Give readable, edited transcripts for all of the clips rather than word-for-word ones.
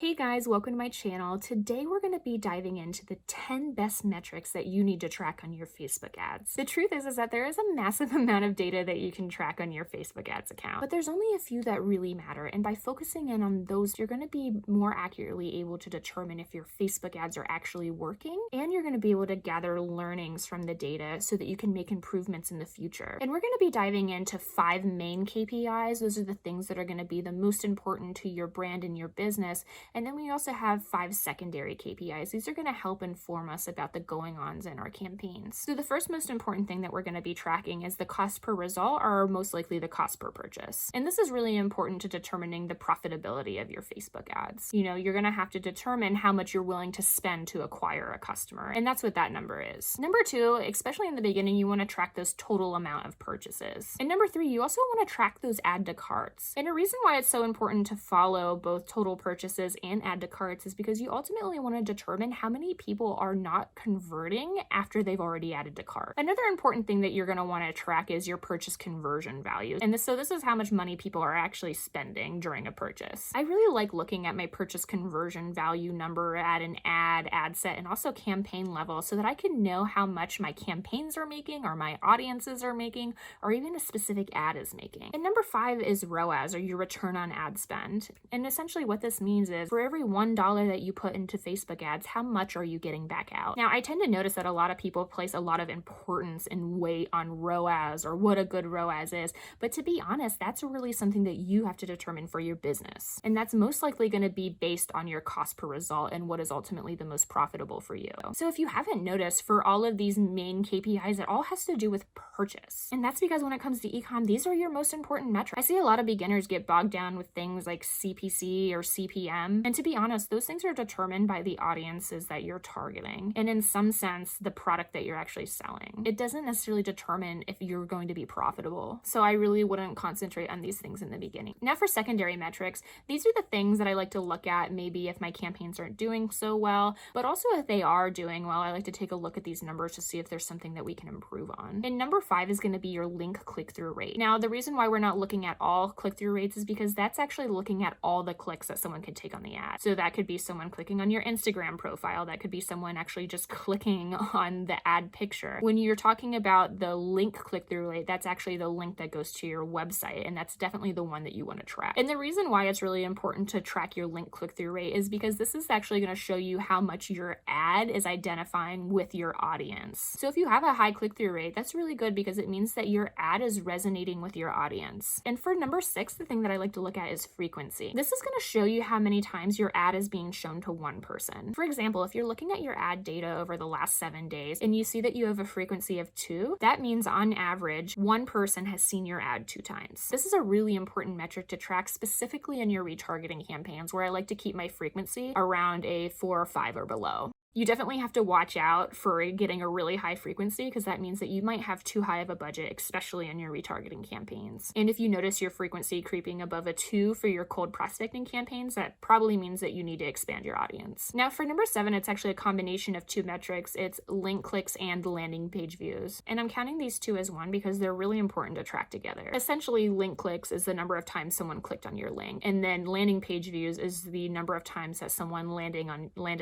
Hey guys, welcome to my channel. Today we're going to be diving into the 10 best metrics that you need to track on your Facebook ads. The truth is that there is a massive amount of data that you can track on your Facebook ads account, but there's only a few that really matter, and by focusing in on those, you're going to be more accurately able to determine if your Facebook ads are actually working, and you're going to be able to gather learnings from the data so that you can make improvements in the future. And we're going to be diving into 5 main KPIs. Those are the things that are going to be the most important to your brand and your business. And then we also have 5 secondary KPIs. These are going to help inform us about the going-ons in our campaigns. So the first most important thing that we're going to be tracking is the cost per result, or most likely the cost per purchase. And this is really important to determining the profitability of your Facebook ads. You're going to have to determine how much you're willing to spend to acquire a customer. And that's what that number is. Number 2, especially in the beginning, you want to track those total amount of purchases. And number 3, you also want to track those add to carts. And a reason why it's so important to follow both total purchases and add to carts is because you ultimately want to determine how many people are not converting after they've already added to cart. Another important thing that you're going to want to track is your purchase conversion value. And this is how much money people are actually spending during a purchase. I really like looking at my purchase conversion value number at an ad set, and also campaign level, so that I can know how much my campaigns are making, or my audiences are making, or even a specific ad is making. And number 5 is ROAS, or your return on ad spend. And essentially what this means is for every $1 that you put into Facebook ads, how much are you getting back out? Now, I tend to notice that a lot of people place a lot of importance and weight on ROAS, or what a good ROAS is. But to be honest, that's really something that you have to determine for your business. And that's most likely going to be based on your cost per result and what is ultimately the most profitable for you. So if you haven't noticed, for all of these main KPIs, it all has to do with purchase. And that's because when it comes to ecom, these are your most important metrics. I see a lot of beginners get bogged down with things like CPC or CPM. And to be honest, those things are determined by the audiences that you're targeting, and in some sense, the product that you're actually selling. It doesn't necessarily determine if you're going to be profitable. So I really wouldn't concentrate on these things in the beginning. Now for secondary metrics, these are the things that I like to look at maybe if my campaigns aren't doing so well, but also if they are doing well, I like to take a look at these numbers to see if there's something that we can improve on. And number 5 is going to be your link click-through rate. Now, the reason why we're not looking at all click-through rates is because that's actually looking at all the clicks that someone could take on the ad. So that could be someone clicking on your Instagram profile. That could be someone actually just clicking on the ad picture. When you're talking about the link click-through rate, that's actually the link that goes to your website, and that's definitely the one that you want to track. And the reason why it's really important to track your link click-through rate is because this is actually going to show you how much your ad is identifying with your audience. So if you have a high click-through rate, that's really good because it means that your ad is resonating with your audience. And for number 6, the thing that I like to look at is frequency. This is going to show you how many times your ad is being shown to one person. For example, if you're looking at your ad data over the last 7 days and you see that you have a frequency of 2, that means on average, one person has seen your ad 2 times. This is a really important metric to track, specifically in your retargeting campaigns, where I like to keep my frequency around a 4 or 5 or below. You definitely have to watch out for getting a really high frequency, because that means that you might have too high of a budget, especially in your retargeting campaigns. And if you notice your frequency creeping above a 2 for your cold prospecting campaigns, that probably means that you need to expand your audience. Now for number 7, it's actually a combination of 2 metrics. It's link clicks and landing page views. And I'm counting these 2 as one because they're really important to track together. Essentially, link clicks is the number of times someone clicked on your link, and then landing page views is the number of times that someone landed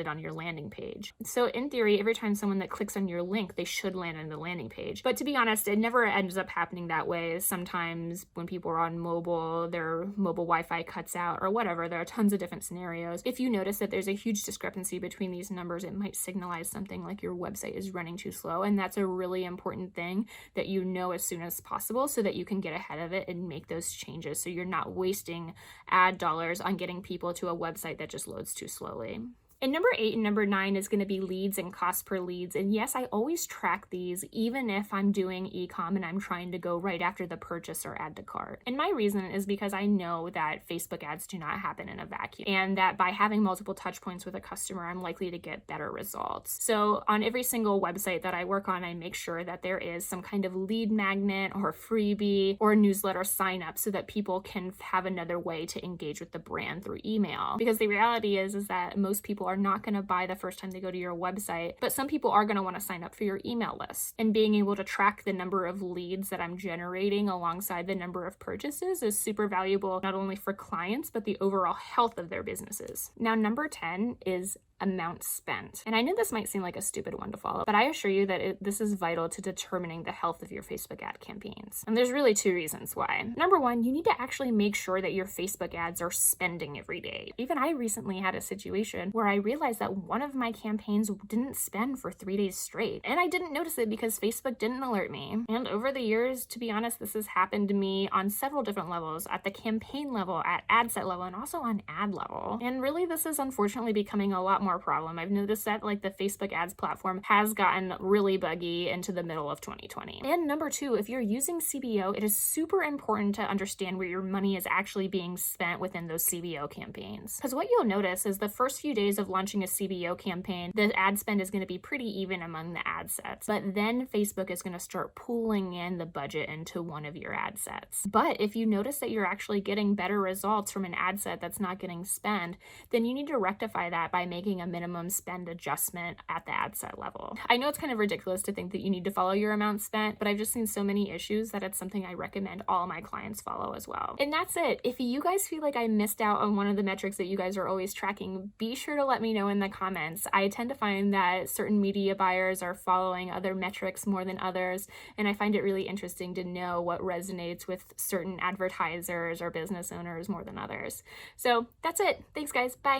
on your landing page. So in theory, every time someone that clicks on your link, they should land on the landing page. But to be honest, it never ends up happening that way. Sometimes when people are on mobile, their mobile Wi-Fi cuts out or whatever. There are tons of different scenarios. If you notice that there's a huge discrepancy between these numbers, it might signalize something like your website is running too slow. And that's a really important thing that you know as soon as possible, so that you can get ahead of it and make those changes, so you're not wasting ad dollars on getting people to a website that just loads too slowly. And number 8 and number 9 is going to be leads and cost per leads. And yes, I always track these, even if I'm doing e-com and I'm trying to go right after the purchase or add to cart. And my reason is because I know that Facebook ads do not happen in a vacuum, and that by having multiple touch points with a customer, I'm likely to get better results. So on every single website that I work on, I make sure that there is some kind of lead magnet or freebie or newsletter sign up, so that people can have another way to engage with the brand through email. Because the reality is that most people people are not going to buy the first time they go to your website, but some people are going to want to sign up for your email list. And being able to track the number of leads that I'm generating alongside the number of purchases is super valuable, not only for clients, but the overall health of their businesses. Now, number 10 is amount spent. And I know this might seem like a stupid one to follow, but I assure you that this is vital to determining the health of your Facebook ad campaigns. And there's really two reasons why. Number one, you need to actually make sure that your Facebook ads are spending every day. Even I recently had a situation where I realized that one of my campaigns didn't spend for 3 days straight. And I didn't notice it because Facebook didn't alert me. And over the years, to be honest, this has happened to me on several different levels, at the campaign level, at ad set level, and also on ad level. And really, this is unfortunately becoming a lot more problem. I've noticed that like the Facebook ads platform has gotten really buggy into the middle of 2020. And number two, if you're using CBO, it is super important to understand where your money is actually being spent within those CBO campaigns. Because what you'll notice is the first few days of launching a CBO campaign, the ad spend is going to be pretty even among the ad sets. But then Facebook is going to start pulling in the budget into one of your ad sets. But if you notice that you're actually getting better results from an ad set that's not getting spent, then you need to rectify that by making a minimum spend adjustment at the ad set level. I know it's kind of ridiculous to think that you need to follow your amount spent, but I've just seen so many issues that it's something I recommend all my clients follow as well. And that's it. If you guys feel like I missed out on one of the metrics that you guys are always tracking, be sure to let me know in the comments. I tend to find that certain media buyers are following other metrics more than others, and I find it really interesting to know what resonates with certain advertisers or business owners more than others. So that's it. Thanks, guys. Bye.